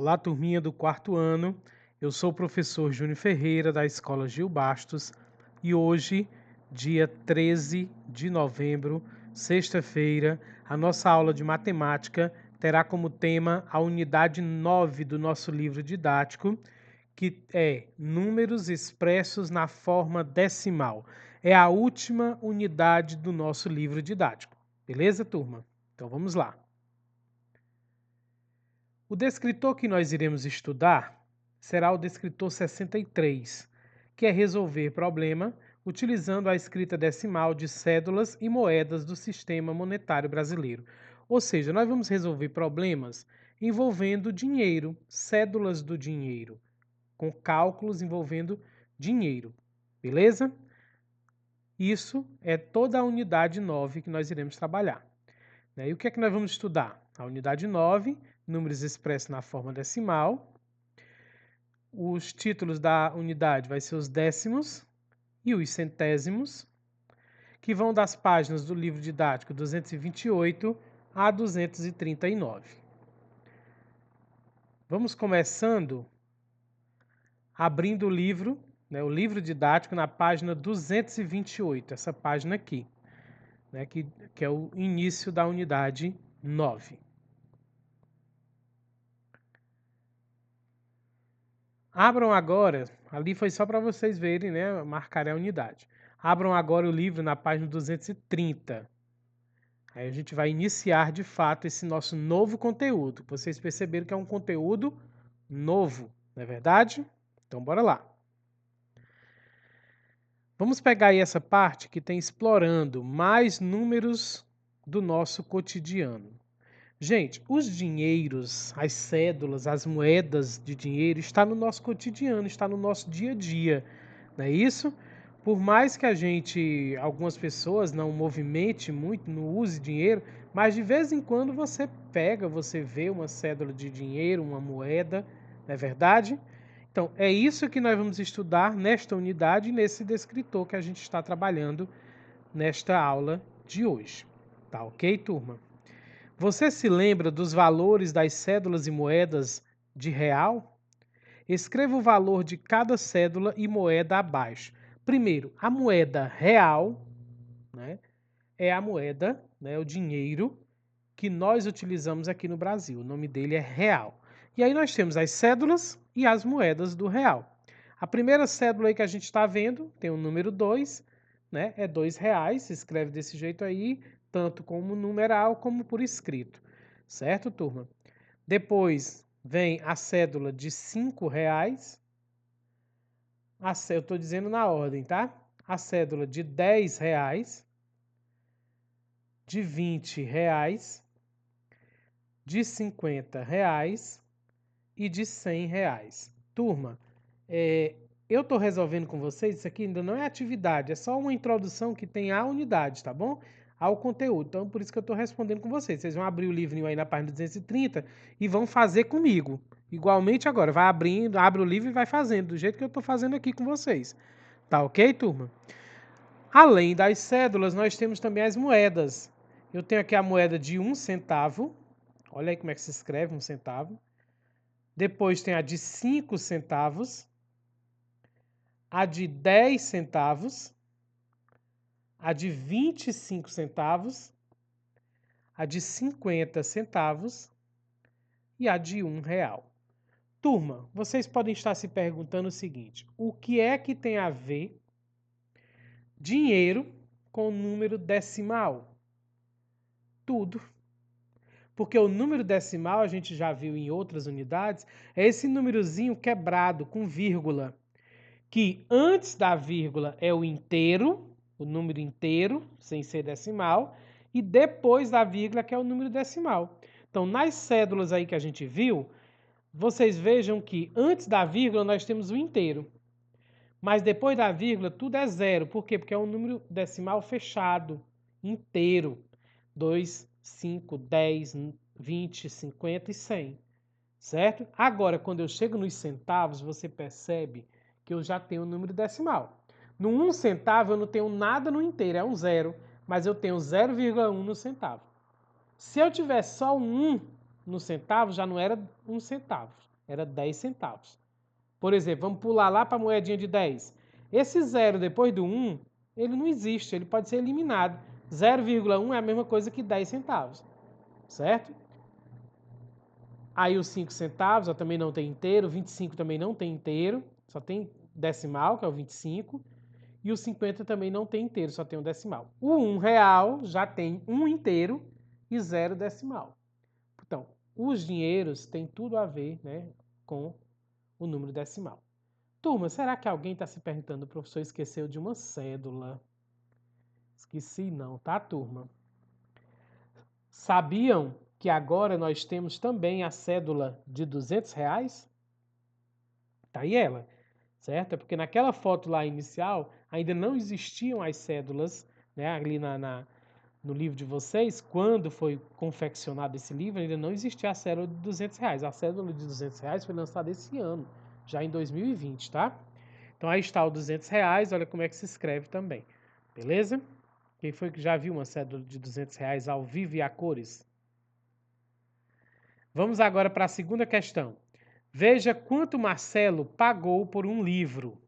Olá, turminha do quarto ano. Eu sou o professor Júnior Ferreira, da Escola Gil Bastos, e hoje, dia 13 de novembro, sexta-feira, a nossa aula de matemática terá como tema a unidade 9 do nosso livro didático, que é Números expressos na forma decimal. É a última unidade do nosso livro didático. Beleza, turma? Então vamos lá. O descritor que nós iremos estudar será o descritor 63, que é resolver problema utilizando a escrita decimal de cédulas e moedas do sistema monetário brasileiro. Ou seja, nós vamos resolver problemas envolvendo dinheiro, cédulas do dinheiro, com cálculos envolvendo dinheiro. Beleza? Isso é toda a unidade 9 que nós iremos trabalhar. E o que é que nós vamos estudar? A unidade 9, números expressos na forma decimal. Os títulos da unidade vai ser os décimos e os centésimos, que vão das páginas do livro didático 228 a 239. Vamos começando abrindo o livro didático na página 228, essa página aqui, que é o início da unidade 9. Abram agora, ali foi só para vocês verem, marcar a unidade. Abram agora o livro na página 230. Aí a gente vai iniciar de fato esse nosso novo conteúdo. Vocês perceberam que é um conteúdo novo, não é verdade? Então bora lá. Vamos pegar aí essa parte que tem explorando mais números do nosso cotidiano. Gente, os dinheiros, as cédulas, as moedas de dinheiro está no nosso cotidiano, está no nosso dia a dia, não é isso? Por mais que algumas pessoas não movimente muito, não use dinheiro, mas de vez em quando você vê uma cédula de dinheiro, uma moeda, não é verdade? Então, é isso que nós vamos estudar nesta unidade, nesse descritor que a gente está trabalhando nesta aula de hoje. Tá ok, turma? Você se lembra dos valores das cédulas e moedas de real? Escreva o valor de cada cédula e moeda abaixo. Primeiro, a moeda real, é a moeda, o dinheiro que nós utilizamos aqui no Brasil. O nome dele é real. E aí nós temos as cédulas e as moedas do real. A primeira cédula aí que a gente está vendo tem o número 2, é R$2, se escreve desse jeito aí, tanto como numeral como por escrito. Certo, turma? Depois vem a cédula de R$5. Eu estou dizendo na ordem, tá? A cédula de R$10, de R$20, de R$50 e de R$100. Turma, eu estou resolvendo com vocês, isso aqui ainda não é atividade, é só uma introdução que tem a unidade, tá bom? Ao conteúdo. Então, por isso que eu estou respondendo com vocês. Vocês vão abrir o livrinho aí na página 230 e vão fazer comigo. Igualmente agora, vai abrindo, abre o livro e vai fazendo, do jeito que eu estou fazendo aqui com vocês. Tá ok, turma? Além das cédulas, nós temos também as moedas. Eu tenho aqui a moeda de 1 centavo. Olha aí como é que se escreve 1 centavo. Depois tem a de 5 centavos, a de 10 centavos, a de 25 centavos, a de 50 centavos e a de R$1. Turma, vocês podem estar se perguntando o seguinte: o que é que tem a ver dinheiro com número decimal? Tudo. Porque o número decimal, a gente já viu em outras unidades, é esse númerozinho quebrado com vírgula, que antes da vírgula é o inteiro, o número inteiro, sem ser decimal, e depois da vírgula que é o número decimal. Então, nas cédulas aí que a gente viu, vocês vejam que antes da vírgula nós temos o inteiro, mas depois da vírgula tudo é zero. Por quê? Porque é um número decimal fechado, inteiro. 2, 5, 10, 20, 50 e 100. Certo? Agora, quando eu chego nos centavos, você percebe que eu já tenho o número decimal. No 1 centavo eu não tenho nada no inteiro, é um zero, mas eu tenho 0,1 no centavo. Se eu tivesse só um 1 no centavo, já não era 1 centavo, era 10 centavos. Por exemplo, vamos pular lá para a moedinha de 10. Esse zero depois do 1, ele não existe, ele pode ser eliminado. 0,1 é a mesma coisa que 10 centavos, certo? Aí os 5 centavos ó, também não tem inteiro, 25 também não tem inteiro, só tem decimal, que é o 25, e o 50 também não tem inteiro, só tem um decimal. O R$1 já tem um inteiro e 0 decimal. Então, os dinheiros têm tudo a ver, né, com o número decimal. Turma, será que alguém está se perguntando, o professor esqueceu de uma cédula? Esqueci não, tá, turma? Sabiam que agora nós temos também a cédula de R$200? Tá aí ela, certo? É porque naquela foto lá inicial ainda não existiam as cédulas, né, ali no livro de vocês, quando foi confeccionado esse livro, ainda não existia a cédula de R$200. A cédula de R$200 foi lançada esse ano, já em 2020, tá? Então aí está o R$200, olha como é que se escreve também, beleza? Quem foi que já viu uma cédula de R$200 ao vivo e a cores? Vamos agora para a segunda questão. Veja quanto Marcelo pagou por um livro.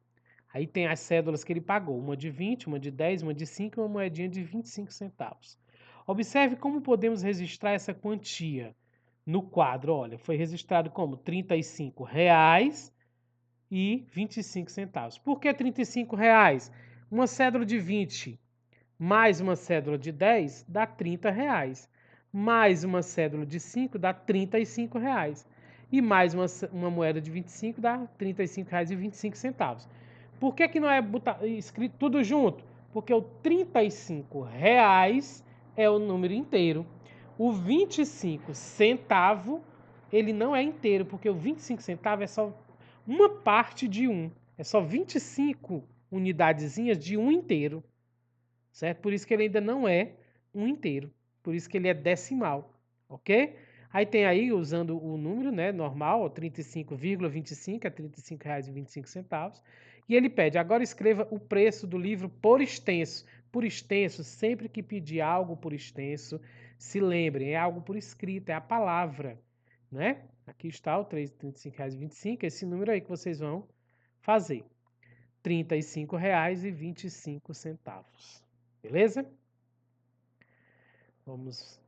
Aí tem as cédulas que ele pagou, uma de 20, uma de 10, uma de 5 e uma moedinha de 25 centavos. Observe como podemos registrar essa quantia no quadro. Olha, foi registrado como R$35,25. Por que R$35? Uma cédula de 20 mais uma cédula de 10 dá R$30. Mais uma cédula de 5 dá R$35. E mais uma moeda de 25 dá R$35,25. Por que não é escrito tudo junto? Porque o R$35 é o número inteiro. O 25 centavo, ele não é inteiro, porque o 25 centavo é só uma parte de um. É só 25 unidadezinhas de um inteiro, certo? Por isso que ele ainda não é um inteiro. Por isso que ele é decimal, ok? Aí tem aí, usando o número, né, normal, 35,25, é R$35,25. E ele pede, agora escreva o preço do livro por extenso. Por extenso, sempre que pedir algo por extenso, se lembrem, é algo por escrito, é a palavra, né? Aqui está o R$35,25, esse número aí que vocês vão fazer. R$35,25. Beleza? Vamos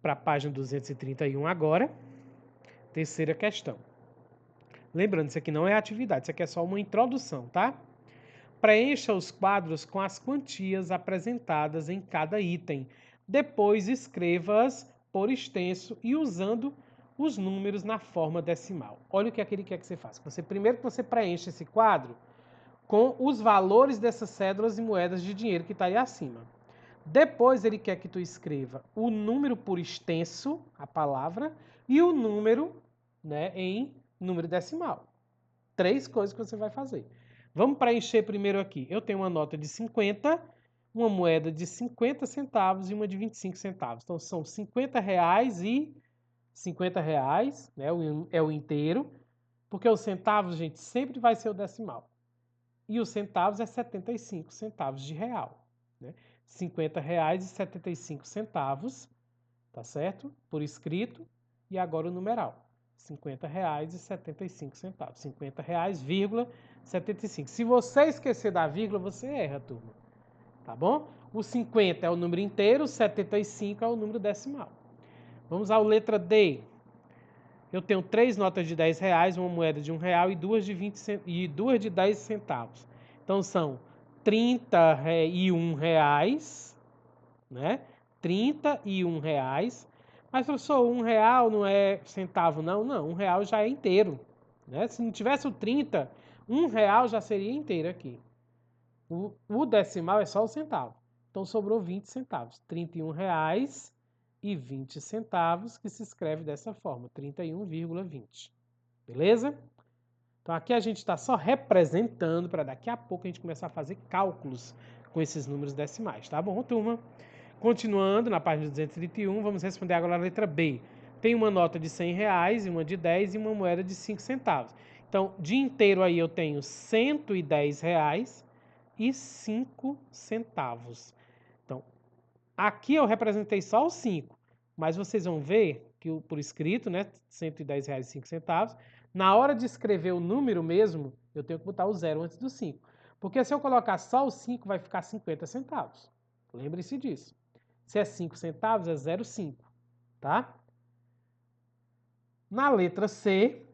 para a página 231 agora. Terceira questão. Lembrando, isso aqui não é atividade, isso aqui é só uma introdução, tá? Preencha os quadros com as quantias apresentadas em cada item. Depois escreva-as por extenso e usando os números na forma decimal. Olha o que ele quer que você faça. Primeiro que você preencha esse quadro com os valores dessas cédulas e moedas de dinheiro que está aí acima. Depois ele quer que tu escreva o número por extenso, a palavra, e o número, né, em número decimal. 3 coisas que você vai fazer. Vamos preencher primeiro aqui. Eu tenho uma nota de 50, uma moeda de 50 centavos e uma de 25 centavos. Então são R$50 e R$50, né, é o inteiro, porque os centavos, gente, sempre vai ser o decimal. E os centavos é 75 centavos de real, né? R$50,75, tá certo? Por escrito, e agora o numeral. R$50,75. R$50,75. Se você esquecer da vírgula, você erra, turma. Tá bom? O 50 é o número inteiro, o 75 é o número decimal. Vamos à letra D. Eu tenho 3 notas de R$10, uma moeda de R$1 e duas de 10 centavos. Então são R$31, né? R$31. Mas, professor, R$1 não é centavo, não? Não, R$1 já é inteiro, né? Se não tivesse o 30, R$1 já seria inteiro aqui. O decimal é só o centavo. Então sobrou 20 centavos. R$31,20, que se escreve dessa forma, 31,20. Beleza? Então aqui a gente está só representando para daqui a pouco a gente começar a fazer cálculos com esses números decimais, tá bom, turma? Continuando na página 231, vamos responder agora a letra B. Tem uma nota de R$100 e uma de 10 e uma moeda de 5 centavos. Então, de inteiro aí eu tenho R$110 e 5 centavos. Então, aqui eu representei só os 5, mas vocês vão ver que por escrito, né, R$110,05, Na hora de escrever o número mesmo, eu tenho que botar o 0 antes do 5. Porque se eu colocar só o 5, vai ficar 50 centavos. Lembre-se disso. Se é 5 centavos, é 0,5, tá? Na letra C,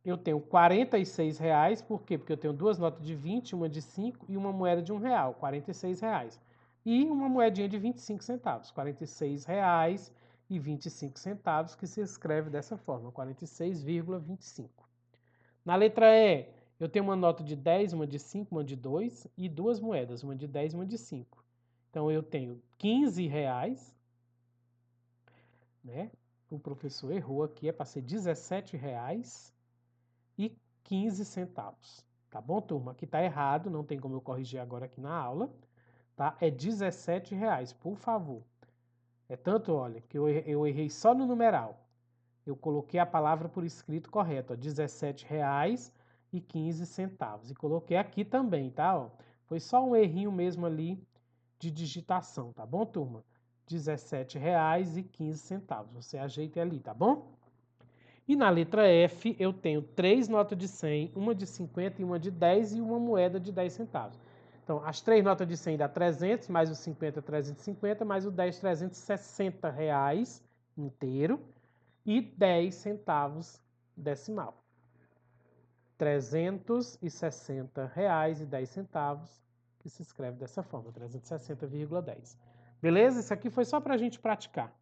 eu tenho R$ 46, por quê? Porque eu tenho duas notas de 20, uma de 5 e uma moeda de R$ 1, R$ 46. E uma moedinha de 25 centavos, R$ 46,25, que se escreve dessa forma, 46,25. Na letra E, eu tenho uma nota de 10, uma de 5, uma de 2 e duas moedas, uma de 10 e uma de 5. Então eu tenho R$ 15, né? O professor errou aqui, é para ser R$ 17,15. Tá bom, turma? Aqui tá errado, não tem como eu corrigir agora aqui na aula, tá? É R$ 17, por favor. É tanto, olha, que eu errei só no numeral. Eu coloquei a palavra por escrito correto, R$ 17,15. E coloquei aqui também, tá? Ó, foi só um errinho mesmo ali de digitação, tá bom, turma? R$ 17,15. Você ajeita ali, tá bom? E na letra F eu tenho 3 notas de 100, uma de 50 e uma de 10 e uma moeda de 10 centavos. Então, as 3 notas de 100 dá 300, mais o 50, 350, mais o 10, R$ 360 inteiro e 10 centavos decimal. R$ 360,10, que se escreve dessa forma, 360,10. Beleza? Isso aqui foi só para a gente praticar.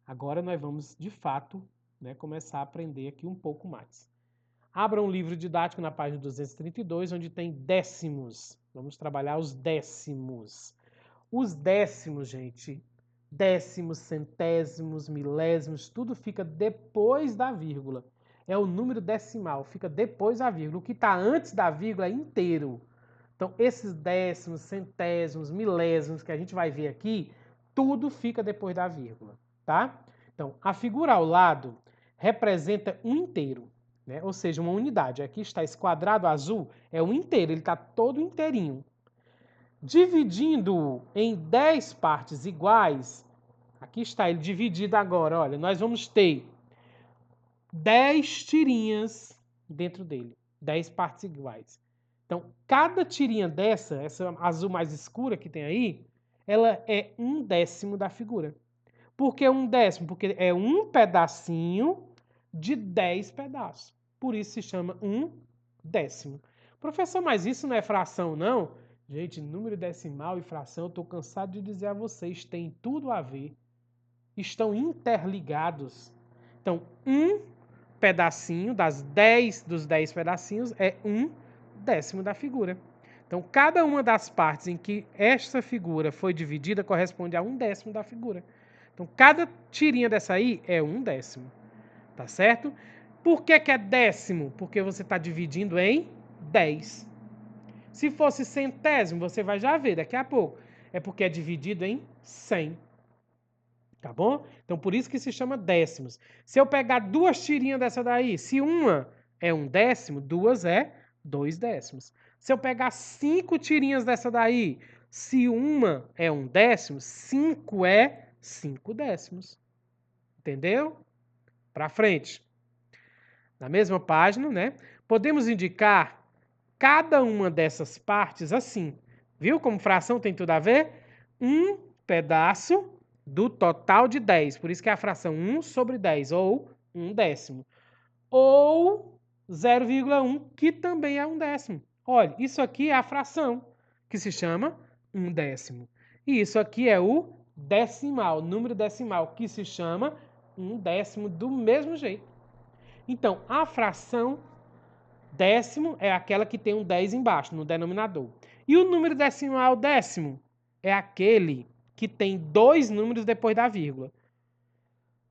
Agora nós vamos, de fato, né, começar a aprender aqui um pouco mais. Abra um livro didático na página 232, onde tem décimos. Vamos trabalhar os décimos. Os décimos, gente, décimos, centésimos, milésimos, tudo fica depois da vírgula. É o número decimal, fica depois da vírgula. O que está antes da vírgula é inteiro. Então, esses décimos, centésimos, milésimos que a gente vai ver aqui, tudo fica depois da vírgula, tá? Então, a figura ao lado representa um inteiro, né? Ou seja, uma unidade. Aqui está esse quadrado azul, é um inteiro, ele está todo inteirinho. Dividindo em 10 partes iguais, aqui está ele dividido agora, olha, nós vamos ter 10 tirinhas dentro dele, 10 partes iguais. Então, cada tirinha dessa, essa azul mais escura que tem aí, ela é 1/10 da figura. Por que 1/10? Porque é um pedacinho de 10 pedaços. Por isso se chama 1/10. Professor, mas isso não é fração, não? Gente, número decimal e fração, eu estou cansado de dizer a vocês, tem tudo a ver. Estão interligados. Então, um pedacinho dos 10 pedacinhos é 1/10 da figura. Então, cada uma das partes em que esta figura foi dividida corresponde a 1/10 da figura. Então, cada tirinha dessa aí é 1/10. Tá certo? Por que é décimo? Porque você está dividindo em 10. Se fosse centésimo, você vai já ver daqui a pouco. É porque é dividido em 100. Tá bom? Então, por isso que se chama décimos. Se eu pegar duas tirinhas dessa daí, se uma é 1/10, duas é 2/10. Se eu pegar 5 tirinhas dessa daí, se uma é 1/10, 5 é 5/10. Entendeu? Para frente. Na mesma página, né? Podemos indicar cada uma dessas partes assim. Viu como fração tem tudo a ver? Um pedaço do total de 10. Por isso que é a fração 1/10, ou 1/10. Ou 0,1, que também é 1/10. Olha, isso aqui é a fração, que se chama 1/10. E isso aqui é o decimal, número decimal, que se chama 1/10 do mesmo jeito. Então, a fração décimo é aquela que tem um 10 embaixo, no denominador. E o número decimal décimo é aquele que tem 2 números depois da vírgula.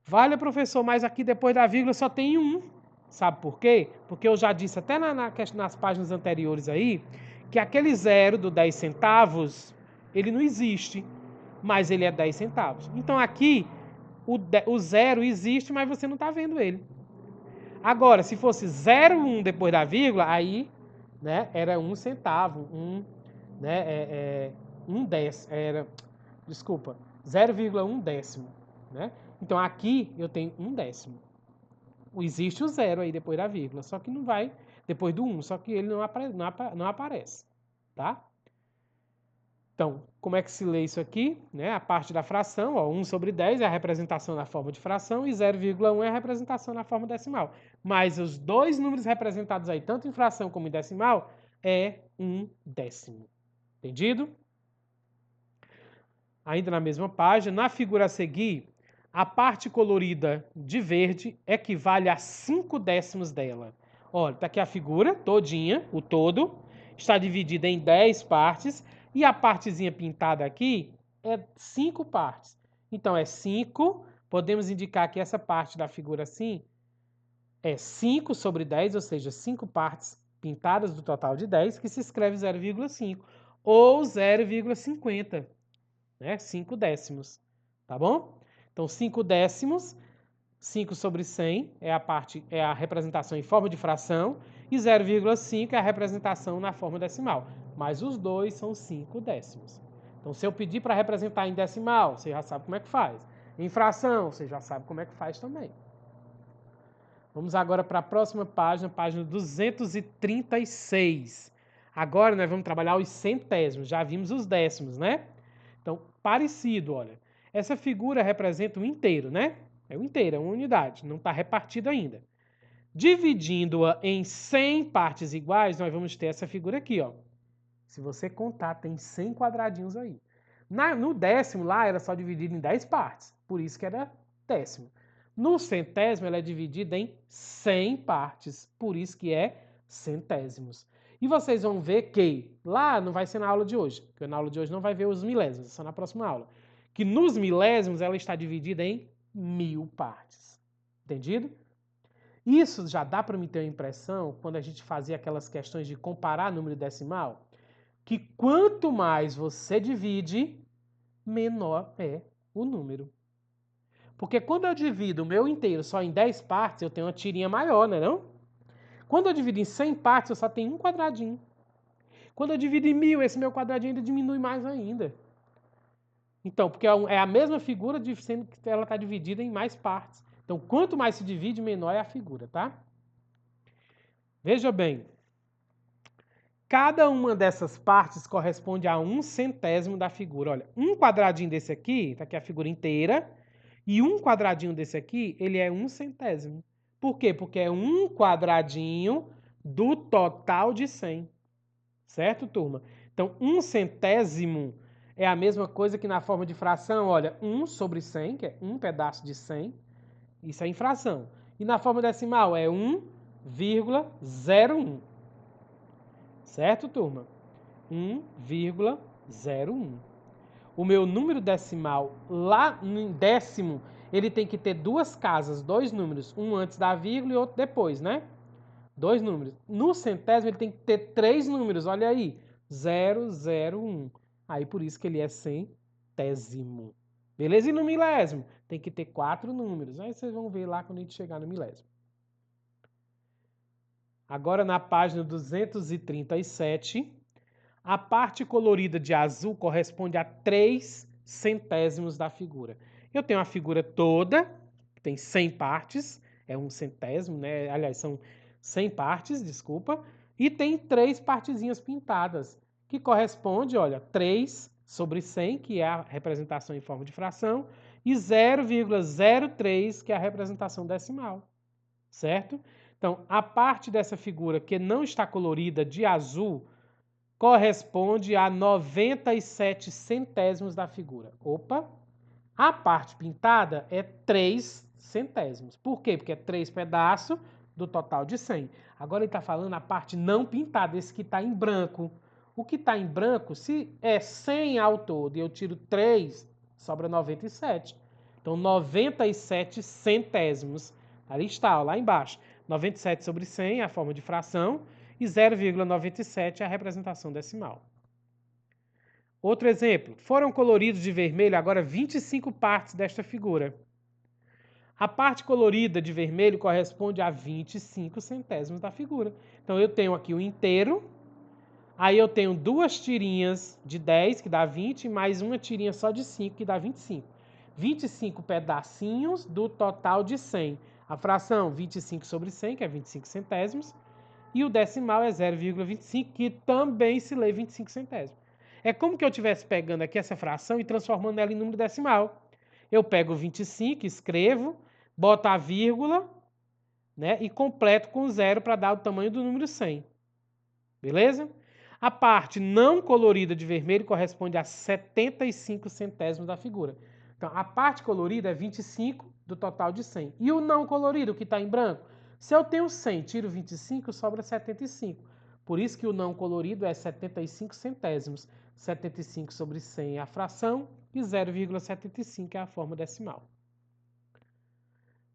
Vale, professor, mas aqui depois da vírgula só tem um. Sabe por quê? Porque eu já disse até nas páginas anteriores aí, que aquele zero do 10 centavos, ele não existe, mas ele é 10 centavos. Então aqui, o zero existe, mas você não está vendo ele. Agora, se fosse 0,1 depois da vírgula, aí, né, era 1 centavo, né, 0,1 décimo, né? Então aqui eu tenho 1/10. existe o 0 aí depois da vírgula, só que não vai depois do 1, só que ele não aparece, tá? Então, como é que se lê isso aqui? Né? A parte da fração, ó, 1 sobre 10 é a representação na forma de fração e 0,1 é a representação na forma decimal. Mas os dois números representados aí, tanto em fração como em decimal, é 1/10. Entendido? Ainda na mesma página, na figura a seguir, a parte colorida de verde equivale a 5/10 dela. Olha, tá aqui a figura todinha, o todo, está dividida em 10 partes e a partezinha pintada aqui é 5 partes. Então é 5, podemos indicar que essa parte da figura assim é 5 sobre 10, ou seja, 5 partes pintadas do total de 10, que se escreve 0,5 ou 0,50. Né? 5/10, tá bom? Então, 5/10, 5 sobre 100 é a representação em forma de fração e 0,5 é a representação na forma decimal. Mas os dois são 5/10. Então, se eu pedir para representar em decimal, você já sabe como é que faz. Em fração, você já sabe como é que faz também. Vamos agora para a próxima página, página 236. Agora nós vamos trabalhar os centésimos, já vimos os décimos, né? Então, parecido, olha. Essa figura representa o inteiro, né? É o inteiro, é uma unidade, não está repartido ainda. Dividindo-a em 100 partes iguais, nós vamos ter essa figura aqui, ó. Se você contar, tem 100 quadradinhos aí. No décimo lá, era só dividido em 10 partes, por isso que era décimo. No centésimo, ela é dividida em 100 partes, por isso que é centésimos. E vocês vão ver que, lá não vai ser na aula de hoje, porque na aula de hoje não vai ver os milésimos, é só na próxima aula. Que nos milésimos ela está dividida em 1000 partes. Entendido? Isso já dá para me ter uma impressão, quando a gente fazia aquelas questões de comparar número decimal, que quanto mais você divide, menor é o número. Porque quando eu divido o meu inteiro só em 10 partes, eu tenho uma tirinha maior, né não? Quando eu divido em 100 partes, eu só tenho um quadradinho. Quando eu divido em 1000, esse meu quadradinho ainda diminui mais ainda. Então, porque é a mesma figura, sendo que ela está dividida em mais partes. Então, quanto mais se divide, menor é a figura, tá? Veja bem. Cada uma dessas partes corresponde a 1/100º da figura. Olha, um quadradinho desse aqui, tá aqui a figura inteira, e um quadradinho desse aqui, ele é 1/100º. Por quê? Porque é um quadradinho do total de 100. Certo, turma? Então, 1/100º é a mesma coisa que na forma de fração, olha, 1 sobre 100, que é um pedaço de 100. Isso é em fração. E na forma decimal é 1,01. Certo, turma? 1,01. O meu número decimal lá em décimo, ele tem que ter duas casas, dois números, um antes da vírgula e outro depois, né? Dois números. No centésimo, ele tem que ter três números, olha aí, 001. Aí por isso que ele é centésimo. Beleza? E no milésimo? Tem que ter 4 números. Aí vocês vão ver lá quando a gente chegar no milésimo. Agora na página 237, a parte colorida de azul corresponde a 3 centésimos da figura. Eu tenho a figura toda, que tem 100 partes, é um centésimo, né? Aliás, são 100 partes, desculpa, e tem 3 partezinhas pintadas, que corresponde, olha, 3 sobre 100, que é a representação em forma de fração, e 0,03, que é a representação decimal, certo? Então, a parte dessa figura que não está colorida de azul corresponde a 97 centésimos da figura. Opa! A parte pintada é 3 centésimos. Por quê? Porque é 3 pedaços do total de 100. Agora ele está falando a parte não pintada, esse que está em branco. O que está em branco, se é 100 ao todo e eu tiro 3, sobra 97. Então, 97 centésimos. Ali está, ó, lá embaixo. 97 sobre 100 é a forma de fração e 0,97 é a representação decimal. Outro exemplo. Foram coloridos de vermelho agora 25 partes desta figura. A parte colorida de vermelho corresponde a 25 centésimos da figura. Então, eu tenho aqui o inteiro, aí eu tenho duas tirinhas de 10, que dá 20, mais uma tirinha só de 5, que dá 25. 25 pedacinhos do total de 100. A fração 25 sobre 100, que é 25 centésimos, e o decimal é 0,25, que também se lê 25 centésimos. É como que eu estivesse pegando aqui essa fração e transformando ela em número decimal. Eu pego 25, escrevo, boto a vírgula, né, e completo com zero para dar o tamanho do número 100. Beleza? A parte não colorida de vermelho corresponde a 75 centésimos da figura. Então, a parte colorida é 25 do total de 100. E o não colorido, que está em branco? Se eu tenho 100, tiro 25, sobra 75. Por isso que o não colorido é 75 centésimos. 75 sobre 100 é a fração e 0,75 é a forma decimal.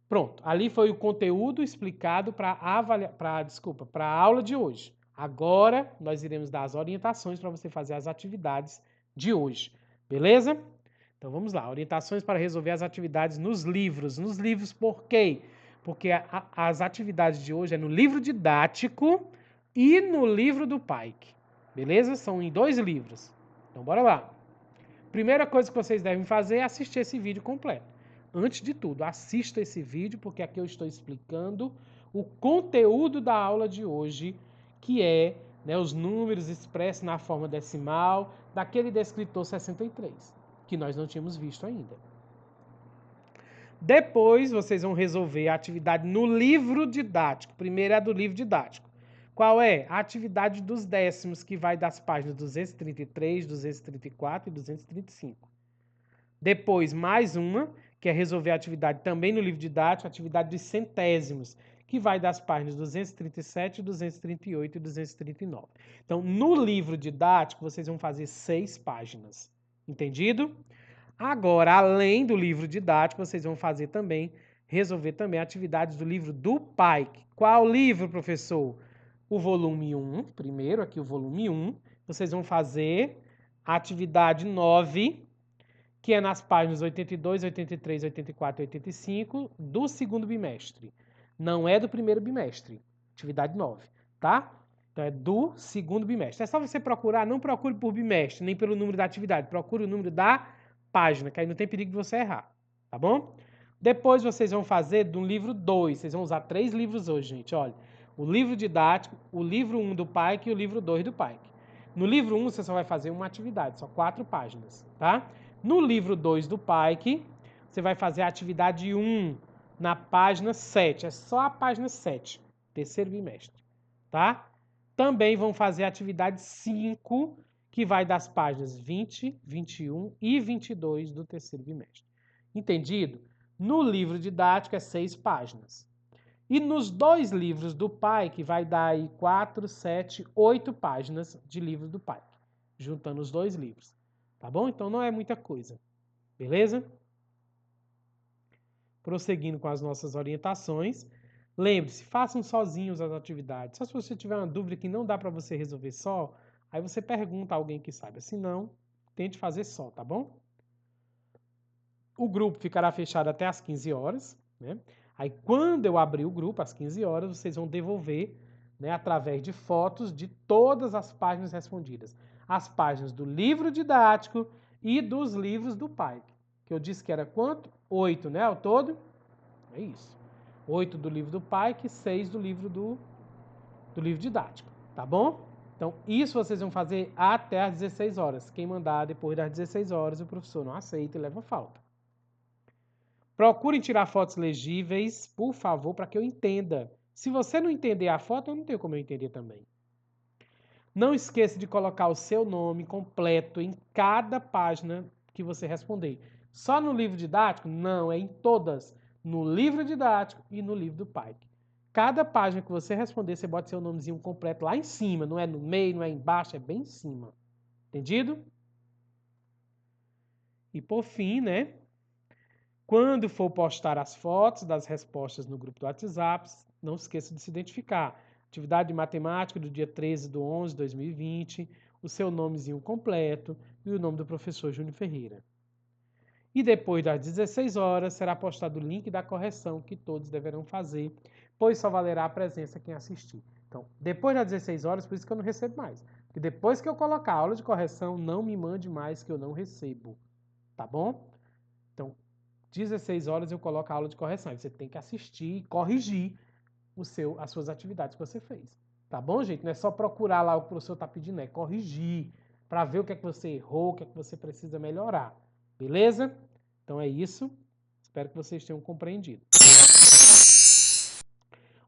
Pronto, ali foi o conteúdo explicado para a aula de hoje. Agora nós iremos dar as orientações para você fazer as atividades de hoje, beleza? Então vamos lá, orientações para resolver as atividades nos livros. Nos livros por quê? Porque as atividades de hoje é no livro didático e no livro do Pike, beleza? São em 2 livros. Então bora lá. Primeira coisa que vocês devem fazer é assistir esse vídeo completo. Antes de tudo, assista esse vídeo, porque aqui eu estou explicando o conteúdo da aula de hoje, que é, né, os números expressos na forma decimal daquele descritor 63, que nós não tínhamos visto ainda. Depois, vocês vão resolver a atividade no livro didático. Primeiro é a do livro didático. Qual é? A atividade dos décimos, que vai das páginas 233, 234 e 235. Depois, mais uma, que é resolver a atividade também no livro didático, a atividade dos centésimos, que vai das páginas 237, 238 e 239. Então, no livro didático, vocês vão fazer 6 páginas. Entendido? Agora, além do livro didático, vocês vão fazer também, resolver também atividades do livro do Pike. Qual livro, professor? O volume 1, primeiro aqui o volume 1. Vocês vão fazer a atividade 9, que é nas páginas 82, 83, 84 e 85 do segundo bimestre. Não é do primeiro bimestre. Atividade 9, tá? Então é do segundo bimestre. É só você procurar, não procure por bimestre, nem pelo número da atividade, procure o número da página, que aí não tem perigo de você errar, tá bom? Depois vocês vão fazer do livro 2, vocês vão usar 3 livros hoje, gente, olha. O livro didático, o livro 1 do Pike e o livro 2 do Pike. No livro 1 você só vai fazer uma atividade, só 4 páginas, tá? No livro 2 do Pike, você vai fazer a atividade 1 na página 7, é só a página 7, terceiro bimestre, tá? Também vão fazer a atividade 5, que vai das páginas 20, 21 e 22 do terceiro bimestre. Entendido? No livro didático é 6 páginas. E nos 2 livros do Pike vai dar aí 4, 7, 8 páginas de livro do Pike, juntando os 2 livros. Tá bom? Então não é muita coisa. Beleza? Prosseguindo com as nossas orientações. Lembre-se, façam sozinhos as atividades. Só se você tiver uma dúvida que não dá para você resolver só, aí você pergunta a alguém que saiba. Se não, tente fazer só, tá bom? O grupo ficará fechado até às 15 horas, né? Aí quando eu abrir o grupo, às 15 horas, vocês vão devolver, né, através de fotos de todas as páginas respondidas. As páginas do livro didático e dos livros do Pike. Que eu disse que era quanto? 8, né, ao todo? É isso. 8 do livro do Pike e 6 do livro didático, tá bom? Então, isso vocês vão fazer até às 16 horas. Quem mandar depois das 16 horas, o professor não aceita e leva falta. Procurem tirar fotos legíveis, por favor, para que eu entenda. Se você não entender a foto, eu não tenho como eu entender também. Não esqueça de colocar o seu nome completo em cada página que você responder. Só no livro didático? Não, é em todas. No livro didático e no livro do Pike. Cada página que você responder, você bota seu nomezinho completo lá em cima. Não é no meio, não é embaixo, é bem em cima. Entendido? E por fim, né? Quando for postar as fotos das respostas no grupo do WhatsApp, não esqueça de se identificar. Atividade de matemática do dia 13/11/2020, o seu nomezinho completo e o nome do professor Júnior Ferreira. E depois das 16 horas será postado o link da correção que todos deverão fazer, pois só valerá a presença quem assistir. Então, depois das 16 horas, por isso que eu não recebo mais. Porque depois que eu colocar a aula de correção, não me mande mais que eu não recebo. Tá bom? Então, 16 horas eu coloco a aula de correção. Aí você tem que assistir e corrigir as suas atividades que você fez. Tá bom, gente? Não é só procurar lá o que o professor está pedindo, é corrigir, para ver o que é que você errou, o que é que você precisa melhorar. Beleza? Então é isso. Espero que vocês tenham compreendido.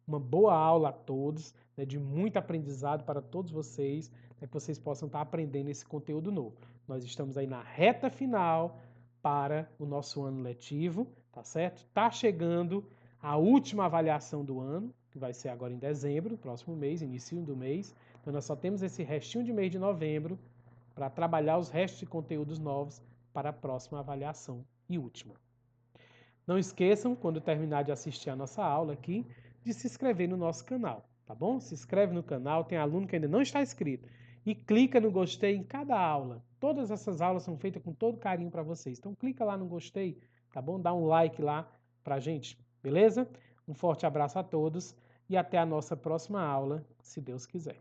Uma boa aula a todos, né, de muito aprendizado para todos vocês, né, que vocês possam estar aprendendo esse conteúdo novo. Nós estamos aí na reta final para o nosso ano letivo, tá certo? Tá chegando a última avaliação do ano, que vai ser agora em dezembro, próximo mês, início do mês. Então nós só temos esse restinho de mês de novembro para trabalhar os restos de conteúdos novos para a próxima avaliação e última. Não esqueçam, quando terminar de assistir a nossa aula aqui, de se inscrever no nosso canal, tá bom? Se inscreve no canal, tem aluno que ainda não está inscrito. E clica no gostei em cada aula. Todas essas aulas são feitas com todo carinho para vocês. Então clica lá no gostei, tá bom? Dá um like lá pra gente, beleza? Um forte abraço a todos e até a nossa próxima aula, se Deus quiser.